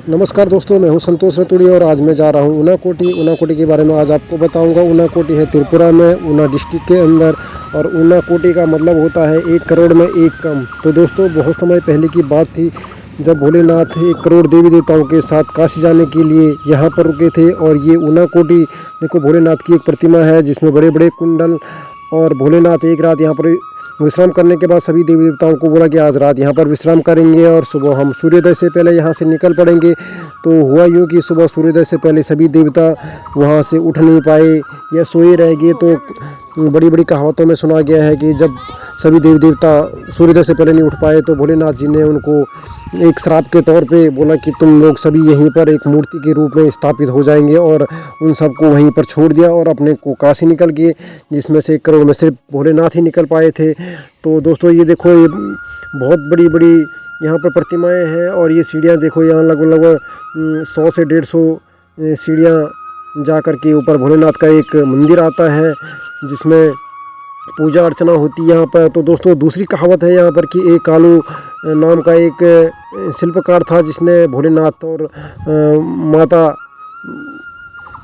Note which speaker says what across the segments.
Speaker 1: नमस्कार दोस्तों, मैं हूं संतोष रतुड़ी और आज मैं जा रहा हूं ऊनाकोटी के बारे में आज आपको बताऊंगा। ऊनाकोटी है त्रिपुरा में, ऊना डिस्ट्रिक्ट के अंदर। और ऊनाकोटी का मतलब होता है 1 करोड़ में एक कम। तो दोस्तों, बहुत समय पहले की बात थी जब भोलेनाथ 1 करोड़ देवी देवताओं के साथ काशी जाने के लिए यहाँ पर रुके थे। और ये ऊनाकोटी देखो, भोलेनाथ की एक प्रतिमा है जिसमें बड़े बड़े कुंडल। और भोलेनाथ एक रात यहाँ पर विश्राम करने के बाद सभी देवी देवताओं को बोला कि आज रात यहाँ पर विश्राम करेंगे और सुबह हम सूर्योदय से पहले यहाँ से निकल पड़ेंगे। तो हुआ यूँ कि सुबह सूर्योदय से पहले सभी देवता वहाँ से उठ नहीं पाए या सोए रह गए। तो बड़ी बड़ी कहावतों में सुना गया है कि जब सभी देवी देवता सूर्योदय से पहले नहीं उठ पाए तो भोलेनाथ जी ने उनको एक श्राप के तौर पे बोला कि तुम लोग सभी यहीं पर एक मूर्ति के रूप में स्थापित हो जाएंगे। और उन सबको वहीं पर छोड़ दिया और अपने को काशी निकल गए, जिसमें से 1 करोड़ में सिर्फ भोलेनाथ ही निकल पाए थे। तो दोस्तों, ये देखो, ये बहुत बड़ी बड़ी यहाँ पर प्रतिमाएं हैं। और ये सीढ़ियाँ देखो, यहाँ लगभग 100 से 150 सीढ़ियाँ जा कर के ऊपर भोलेनाथ का एक मंदिर आता है जिसमें पूजा अर्चना होती है यहाँ पर। तो दोस्तों, दूसरी कहावत है यहाँ पर कि एक कालू नाम का एक शिल्पकार था जिसने भोलेनाथ और माता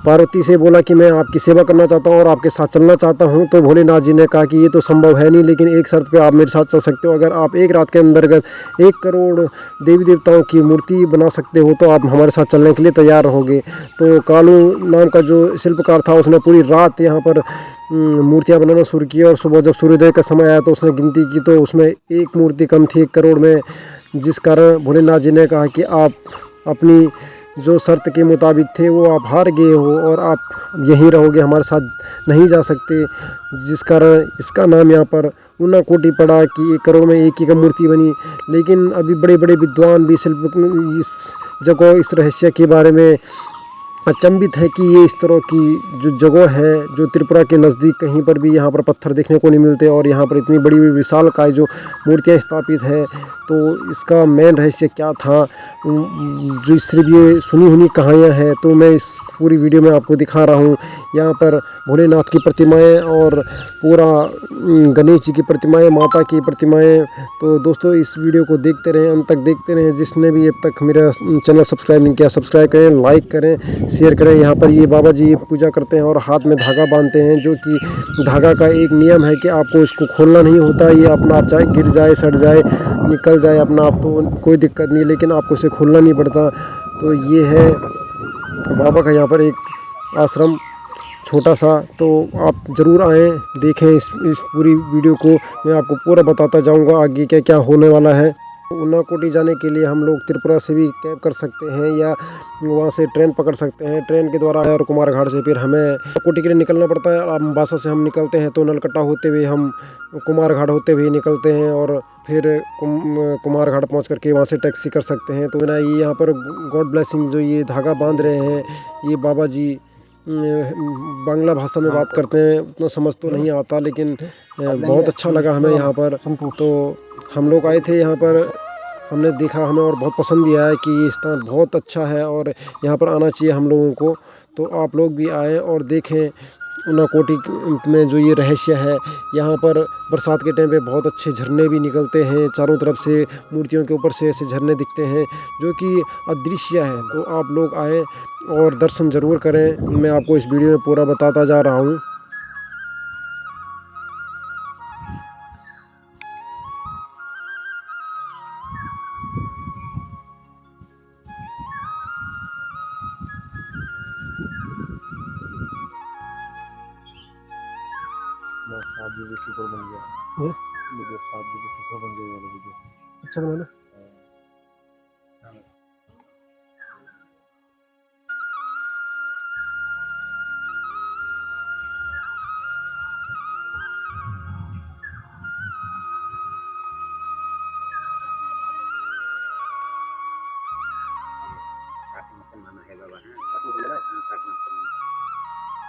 Speaker 1: पार्वती से बोला कि मैं आपकी सेवा करना चाहता हूँ और आपके साथ चलना चाहता हूँ। तो भोलेनाथ जी ने कहा कि ये तो संभव है नहीं, लेकिन एक शर्त पे आप मेरे साथ चल सकते हो। अगर आप एक रात के अंतर्गत 1 करोड़ देवी देवताओं की मूर्ति बना सकते हो तो आप हमारे साथ चलने के लिए तैयार रहोगे। तो कालू नाम का जो शिल्पकार था उसने पूरी रात यहाँ पर मूर्तियाँ बनाना शुरू की। और सुबह जब सूर्योदय का समय आया तो उसने गिनती की तो उसमें एक मूर्ति कम थी 1 करोड़ में, जिस कारण भोलेनाथ जी ने कहा कि आप अपनी जो शर्त के मुताबिक थे वो आप हार गए हो और आप यहीं रहोगे, हमारे साथ नहीं जा सकते। जिस कारण इसका नाम यहाँ पर ऊनाकोटी पड़ा कि 1 करोड़ में एक ही का मूर्ति बनी। लेकिन अभी बड़े बड़े विद्वान भी शिल्प इस जगह, इस रहस्य के बारे में अचंभित है कि ये इस तरह की जो जगह है जो त्रिपुरा के नज़दीक कहीं पर भी यहाँ पर पत्थर देखने को नहीं मिलते। और यहाँ पर इतनी बड़ी विशालकाय जो मूर्तियाँ स्थापित है, तो इसका मेन रहस्य क्या था, जो सिर्फ ये सुनी हुई कहानियाँ हैं, तो मैं इस पूरी वीडियो में आपको दिखा रहा हूँ। यहाँ पर भोलेनाथ की प्रतिमाएँ और पूरा गणेश जी की प्रतिमाएँ, माता की प्रतिमाएँ। तो दोस्तों, इस वीडियो को देखते रहें, अंत तक देखते रहें। जिसने भी अब तक मेरा चैनल सब्सक्राइब नहीं किया, सब्सक्राइब करें, लाइक करें, शेयर करें। यहाँ पर ये बाबा जी पूजा करते हैं और हाथ में धागा बांधते हैं, जो कि धागा का एक नियम है कि आपको इसको खोलना नहीं होता। ये अपना आप चाहे गिर जाए, सट जाए, निकल जाए अपना आप, तो कोई दिक्कत नहीं, लेकिन आपको इसे खोलना नहीं पड़ता। तो ये है बाबा का यहाँ पर एक आश्रम छोटा सा। तो आप ज़रूर आएँ, देखें इस पूरी वीडियो को। मैं आपको पूरा बताता जाऊँगा आगे क्या क्या होने वाला है। ऊनाकोटी जाने के लिए हम लोग त्रिपुरा से भी कैब कर सकते हैं या वहाँ से ट्रेन पकड़ सकते हैं। ट्रेन के द्वारा और कुमारघाट से फिर हमें ऊनाकोटी के लिए निकलना पड़ता है। और अम्बासा से हम निकलते हैं तो नलकट्टा होते हुए हम कुमारघाट होते हुए निकलते हैं और फिर कुमारघाट पहुँच करके वहाँ से टैक्सी कर सकते हैं। तो ना, ये यहाँ पर गॉड ब्लेसिंग जो ये धागा बांध रहे हैं, ये बाबा जी बांग्ला भाषा में बात करते हैं। उतना समझ तो नहीं आता, लेकिन बहुत अच्छा लगा हमें यहाँ पर। तो हम लोग आए थे यहाँ पर, हमने देखा, हमें और बहुत पसंद भी आया कि ये स्थान बहुत अच्छा है और यहाँ पर आना चाहिए हम लोगों को। तो आप लोग भी आएँ और देखें ऊनाकोटी में जो ये रहस्य है। यहाँ पर बरसात के टाइम पे बहुत अच्छे झरने भी निकलते हैं, चारों तरफ से मूर्तियों के ऊपर से ऐसे झरने दिखते हैं जो कि अदृश्य है। तो आप लोग आएँ और दर्शन ज़रूर करें। मैं आपको इस वीडियो में पूरा बताता जा रहा हूँ।
Speaker 2: शादी भी सुपर बन गया। वीडियो शादी भी सुपर बन गई वाला वीडियो।
Speaker 1: अच्छा मैंने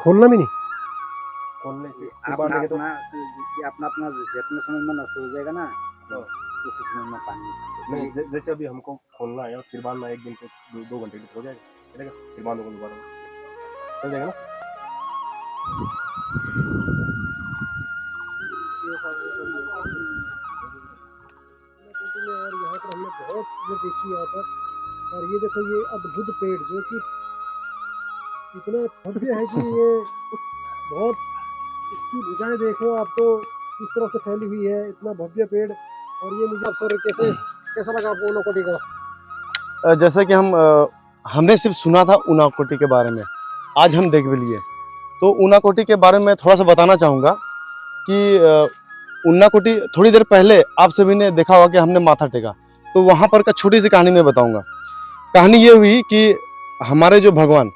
Speaker 1: खोलना भी नहीं,
Speaker 2: खोलने से
Speaker 3: अपना अपना अपना अपना जितने समय में नष्ट हो जाएगा ना, तो उस समय में पानी
Speaker 2: नहीं, जैसे अभी हमको खोलना है और फिर बाद में 1 दिन तो 2 घंटे हो जाएगा, चलेगा? फिर बाद में दोबारा चल जाएगा ना।
Speaker 1: और यहाँ पर हमने बहुत चीज़ें देखी। यहाँ पर और ये देखो ये अद्भुत पेड़ जो कि इतना भव्य है कि ये बहुत, इसकी भुजाएं देखो आप तो किस तरह से फैली हुई है, इतना भव्य पेड़। और ये मुझे अवसर कैसा लगा आपको ऊनाकोटी का?
Speaker 4: जैसे कि हमने सिर्फ सुना था ऊनाकोटी के बारे में, आज हम देख भी लिए। तो ऊनाकोटी के बारे में थोड़ा सा बताना चाहूँगा कि ऊनाकोटी थोड़ी देर पहले आप सभी ने देखा होगा कि हमने माथा टेका, तो वहाँ पर का छोटी सी कहानी मैं बताऊँगा। कहानी ये हुई कि हमारे जो भगवान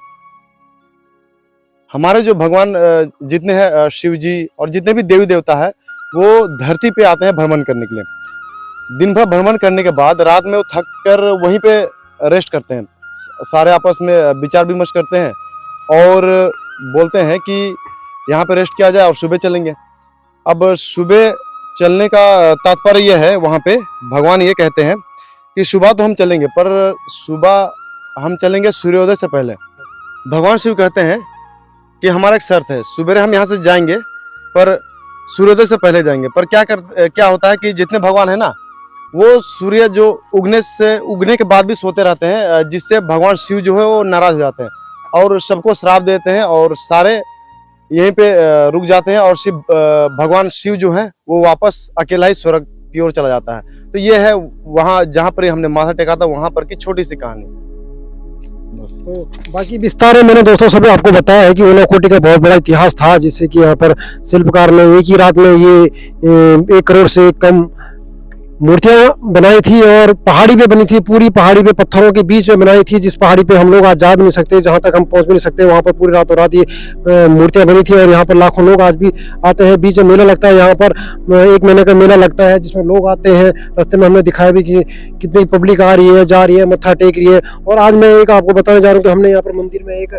Speaker 4: जितने हैं शिव जी और जितने भी देवी देवता है, वो धरती पे आते हैं भ्रमण करने के लिए। दिन भर भ्रमण करने के बाद रात में वो थक कर वहीं पे रेस्ट करते हैं, सारे आपस में विचार विमर्श करते हैं और बोलते हैं कि यहाँ पे रेस्ट किया जाए और सुबह चलेंगे। अब सुबह चलने का तात्पर्य यह है, वहाँ पे भगवान ये कहते हैं कि सुबह तो हम चलेंगे, पर सुबह हम चलेंगे सूर्योदय से पहले। भगवान शिव कहते हैं कि हमारा एक शर्त है, सुबह हम यहाँ से जाएंगे पर सूर्योदय से पहले जाएंगे। पर क्या होता है कि जितने भगवान है ना, वो सूर्य जो उगने के बाद भी सोते रहते हैं, जिससे भगवान शिव जो है वो नाराज हो जाते हैं और सबको श्राप देते हैं और सारे यहीं पे रुक जाते हैं और भगवान शिव जो है वो वापस अकेला ही स्वर्ग की ओर चला जाता है। तो ये है वहाँ जहाँ पर हमने माथा टेका था, वहाँ पर की छोटी सी कहानी।
Speaker 1: तो बाकी विस्तार है मैंने दोस्तों सभी आपको बताया है कि ऊनाकोटी का बहुत बड़ा इतिहास था, जिससे कि यहाँ पर शिल्पकार ने एक ही रात में ये 1 करोड़ से कम मूर्तियां बनाई थी और पहाड़ी पे बनी थी, पूरी पहाड़ी पे पत्थरों के बीच में बनाई थी, जिस पहाड़ी पे हम लोग आज जा भी नहीं सकते, जहां तक हम पहुंच भी नहीं सकते, वहां पर पूरी रातों रात ये मूर्तियां बनी थी। और यहाँ पर लाखों लोग आज भी आते हैं। बीच में मेला लगता है, यहाँ पर 1 महीने का मेला लगता है जिसमें लोग आते हैं। रास्ते में हमने दिखाया भी कि कितनी पब्लिक आ रही है, जा रही है, मत्था टेक रही है। और आज मैं एक आपको बताने जा रहा हूँ कि हमने यहाँ पर मंदिर में एक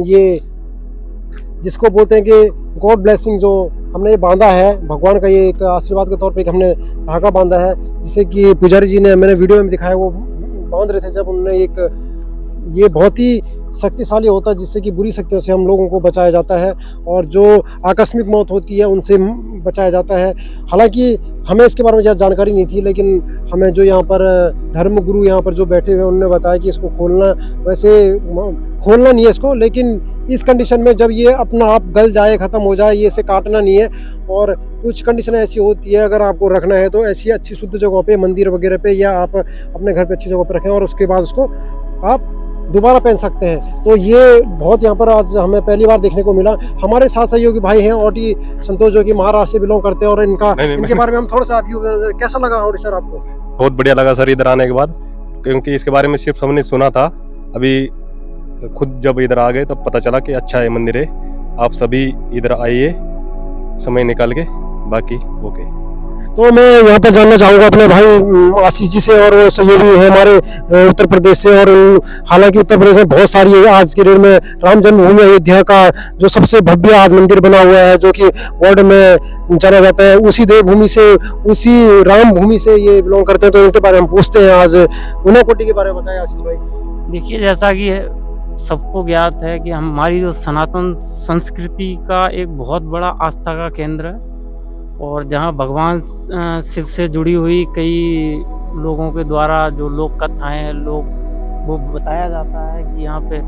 Speaker 1: ये जिसको बोलते हैं कि गॉड ब्लेसिंग, जो हमने ये बांधा है भगवान का, ये एक आशीर्वाद के तौर पे हमने धागा बांधा है, जिसे कि पुजारी जी ने, मैंने वीडियो में दिखाया, वो बांध रहे थे जब उन्होंने ये बहुत ही शक्तिशाली होता है, जिससे कि बुरी शक्तियों से हम लोगों को बचाया जाता है और जो आकस्मिक मौत होती है उनसे बचाया जाता है। हालांकि हमें इसके बारे में ज़्यादा जानकारी नहीं थी, लेकिन हमें जो यहाँ पर धर्म गुरु यहाँ पर जो बैठे हुए हैं उन्होंने बताया कि इसको खोलना, वैसे खोलना नहीं है इसको, लेकिन इस कंडीशन में जब ये अपना आप गल जाए, ख़त्म हो जाए, ये इसे काटना नहीं है। और कुछ कंडीशन ऐसी होती है, अगर आपको रखना है तो ऐसी अच्छी शुद्ध जगहों पे, मंदिर वगैरह पे, या आप अपने घर पे अच्छी जगह पे रखें और उसके बाद उसको आप दोबारा पहन सकते हैं। तो ये बहुत यहाँ पर आज हमें पहली बार देखने को मिला। हमारे साथ सहयोगी भाई हैं ओटी संतोष, जो कि महाराष्ट्र से बिलोंग करते हैं, और इनके बारे में हम थोड़ा सा कैसा लगा ओटी सर आपको?
Speaker 2: बहुत बढ़िया लगा सर इधर आने के बाद, क्योंकि इसके बारे में सिर्फ हमने सुना था। अभी खुद जब इधर आ गए तब पता चला कि अच्छा है मंदिर है। आप सभी इधर आइए समय निकाल के। बाकी ओके।
Speaker 1: तो मैं यहाँ पर जानना चाहूँगा अपने भाई आशीष जी से, और सहयोगी है हमारे उत्तर प्रदेश से। और हालांकि उत्तर प्रदेश में बहुत सारी आज के डेट में राम जन्मभूमि अयोध्या का जो सबसे भव्य आज मंदिर बना हुआ है, जो कि वर्ल्ड में जाना जाता है, उसी देवभूमि से, उसी राम भूमि से ये बिलोंग करते हैं। तो उनके बारे में हम पूछते हैं आज। ऊनाकोटी के बारे में बताएं आशीष भाई।
Speaker 5: देखिए, जैसा कि सबको ज्ञात है कि हमारी जो सनातन संस्कृति का एक बहुत बड़ा आस्था का केंद्र है, और जहाँ भगवान शिव से जुड़ी हुई कई लोगों के द्वारा जो लोक कथाएं हैं, वो बताया जाता है कि यहाँ पे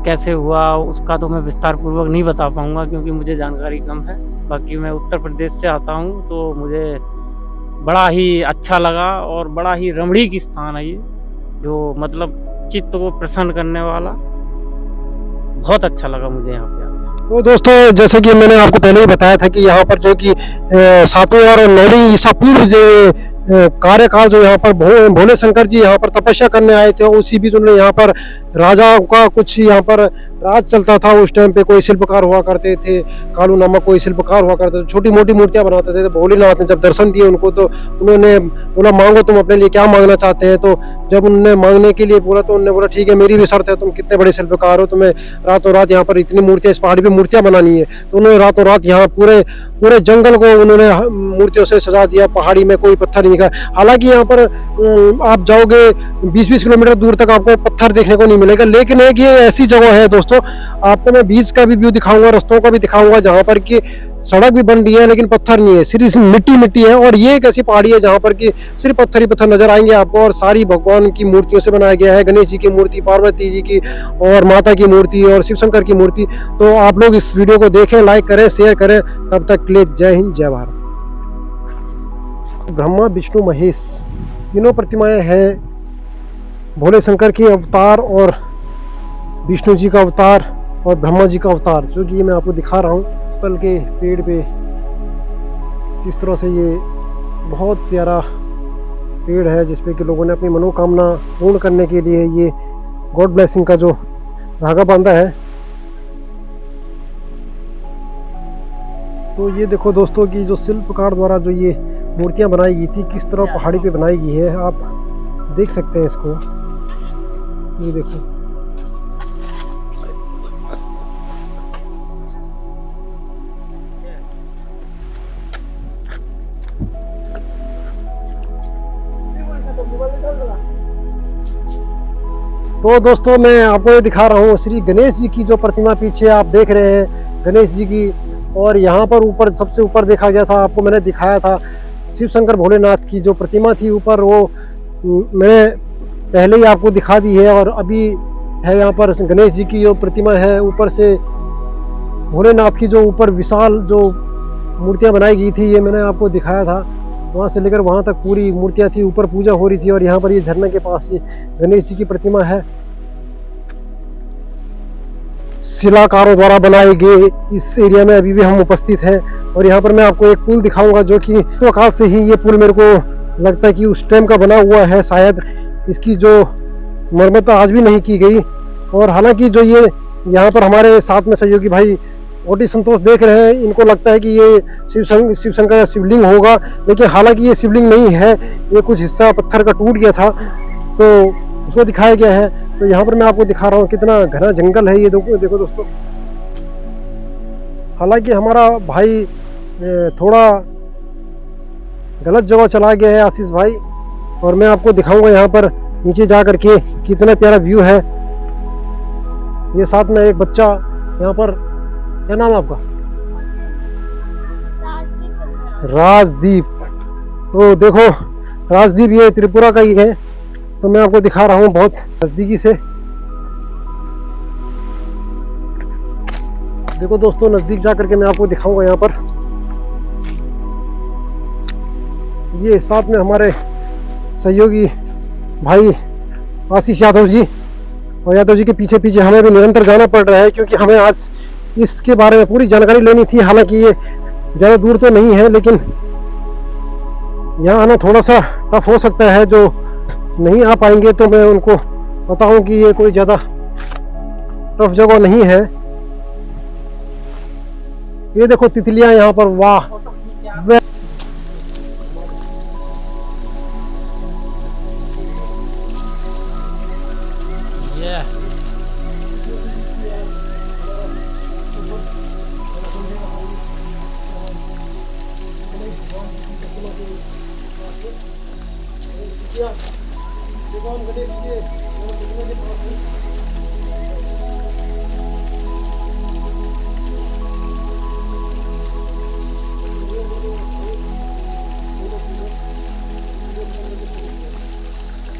Speaker 5: कैसे हुआ, उसका तो मैं विस्तार पूर्वक नहीं बता पाऊँगा क्योंकि मुझे जानकारी कम है। बाकी मैं उत्तर प्रदेश से आता हूँ, तो मुझे बड़ा ही अच्छा लगा और बड़ा ही रमणीक स्थान है ये, जो मतलब चित्त को प्रसन्न करने वाला। बहुत अच्छा लगा मुझे यहाँ पे।
Speaker 1: तो दोस्तों, जैसे कि मैंने आपको पहले ही बताया था कि यहाँ पर जो कि 7वीं और 9वीं ईसा पूर्व जो कार्यकाल, जो यहाँ पर भोले शंकर जी यहाँ पर तपस्या करने आए थे, उसी बीच उन्होंने यहाँ पर राजा का कुछ यहाँ पर राज चलता था। उस टाइम पे कोई शिल्पकार हुआ करते थे, कालू नामक कोई शिल्पकार हुआ करते थे, छोटी मोटी मूर्तियां बनाते थे। तो भोलेनाथ ने जब दर्शन दिए उनको, तो उन्होंने बोला मांगो तुम अपने लिए क्या मांगना चाहते हैं। तो जब उन्होंने मांगने के लिए बोला, तो उन्होंने बोला ठीक है, मेरी भी शर्त है, तुम कितने बड़े शिल्पकार हो, तुम्हें रातों रात यहाँ पर इतनी मूर्तियां, इस पहाड़ी पे मूर्तियां बनानी है। तो उन्होंने रातों रात यहाँ पूरे जंगल को उन्होंने मूर्तियों से सजा दिया। पहाड़ी में कोई पत्थर नहीं दिखा। हालांकि यहाँ पर आप जाओगे 20-20 किलोमीटर दूर तक आपको पत्थर देखने को नहीं मिलेगा, लेकिन एक ये ऐसी जगह है दोस्तों दोस्तों, आपको मैं बीच का भी व्यू दिखाऊंगा, रास्तों का भी दिखाऊंगा, जहाँ पर कि सड़क भी बन रही है लेकिन पत्थर नहीं है, सिर्फ मिट्टी है। और ये एक ऐसी पहाड़ी है जहाँ पर कि सिर्फ पत्थर ही पत्थर नजर आएंगे आपको, और सारी भगवान की मूर्तियों से बनाया गया है, गणेश जी की मूर्ति, पार्वती जी की और माता की मूर्ति और शिव शंकर की मूर्ति। तो आप लोग इस वीडियो को देखें, लाइक करें, शेयर करें। तब तक के लिए जय हिंद, जय भारत। ब्रह्मा विष्णु महेश तीनों प्रतिमाएं हैं भोले शंकर के अवतार और विष्णु जी का अवतार और ब्रह्मा जी का अवतार, जो कि ये मैं आपको दिखा रहा हूँ। पल के पेड़ पे किस तरह से ये बहुत प्यारा पेड़ है, जिसपे कि लोगों ने अपनी मनोकामना पूर्ण करने के लिए ये गॉड ब्लेसिंग का जो धागा बांधा है। तो ये देखो दोस्तों कि जो शिल्पकार द्वारा जो ये मूर्तियां बनाई गई थी, किस तरह पहाड़ी पे बनाई गई है, आप देख सकते हैं इसको। ये देखो, तो दोस्तों मैं आपको ये दिखा रहा हूँ श्री गणेश जी की जो प्रतिमा पीछे आप देख रहे हैं, गणेश जी की। और यहाँ पर ऊपर सबसे ऊपर देखा गया था, आपको मैंने दिखाया था शिव शंकर भोलेनाथ की जो प्रतिमा थी ऊपर, वो मैंने पहले ही आपको दिखा दी है। और अभी है यहाँ पर गणेश जी की जो प्रतिमा है, ऊपर से भोलेनाथ की जो ऊपर विशाल जो मूर्तियाँ बनाई गई थी, ये मैंने आपको दिखाया था। वहाँ से लेकर वहाँ तक पूरी मूर्तियाँ थी, ऊपर पूजा हो रही थी। और यहाँ पर ये झरने के पास ये गणेश जी की प्रतिमा है, शिलाकारों द्वारा बनाए गए। इस एरिया में अभी भी हम उपस्थित हैं। और यहाँ पर मैं आपको एक पुल दिखाऊंगा, जो कि तो काल से ही ये पुल मेरे को लगता है कि उस टाइम का बना हुआ है, शायद इसकी जो मरम्मत आज भी नहीं की गई। और हालांकि जो ये यहाँ पर हमारे साथ में सहयोगी भाई ओटी संतोष देख रहे हैं, इनको लगता है कि ये शिव शंकर का शिवलिंग होगा, लेकिन हालांकि ये शिवलिंग नहीं है, ये कुछ हिस्सा पत्थर का टूट गया था तो उसको दिखाया गया है। तो यहाँ पर मैं आपको दिखा रहा हूँ कितना घना जंगल है ये। देखो दोस्तों, हालांकि हमारा भाई थोड़ा गलत जगह चला गया है, आशीष भाई। और मैं आपको दिखाऊंगा यहाँ पर नीचे जा करके कितना प्यारा व्यू है। ये साथ में एक बच्चा यहाँ पर, क्या नाम है आपका? राजदीप। तो देखो राजदीप ये त्रिपुरा का ही है। तो मैं आपको दिखा रहा हूँ बहुत नजदीकी से। देखो दोस्तों, नजदीक जा करके मैं आपको दिखाऊंगा यहाँ पर। ये साथ में हमारे सहयोगी भाई आशीष यादव जी, और यादव जी के पीछे पीछे हमें भी निरंतर जाना पड़ रहा है, क्योंकि हमें आज इसके बारे में पूरी जानकारी लेनी थी। हालांकि ये ज़्यादा दूर तो नहीं है, लेकिन यहाँ आना थोड़ा सा टफ हो सकता है। जो नहीं आ पाएंगे तो मैं उनको बताऊं कि ये कोई ज़्यादा टफ जगह नहीं है। ये देखो तितलियां यहाँ पर, वाह।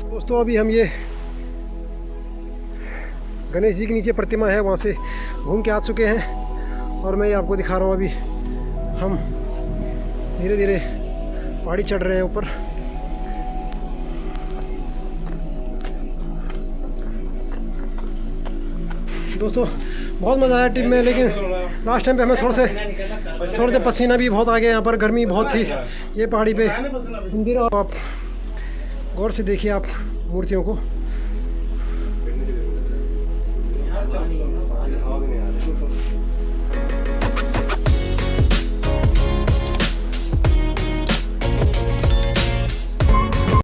Speaker 1: दोस्तों अभी हम ये गणेश जी के नीचे प्रतिमा है, वहाँ से घूम के आ चुके हैं। और मैं ये आपको दिखा रहा हूँ, अभी हम धीरे धीरे पहाड़ी चढ़ रहे हैं ऊपर। दोस्तों बहुत मज़ा आया ट्रिप में, लेकिन लास्ट टाइम पे हमें थोड़े से पसीना भी बहुत आ गया। यहाँ पर गर्मी बहुत थी ये पहाड़ी पे। मंदिर आप गौर से देखिए आप मूर्तियों को।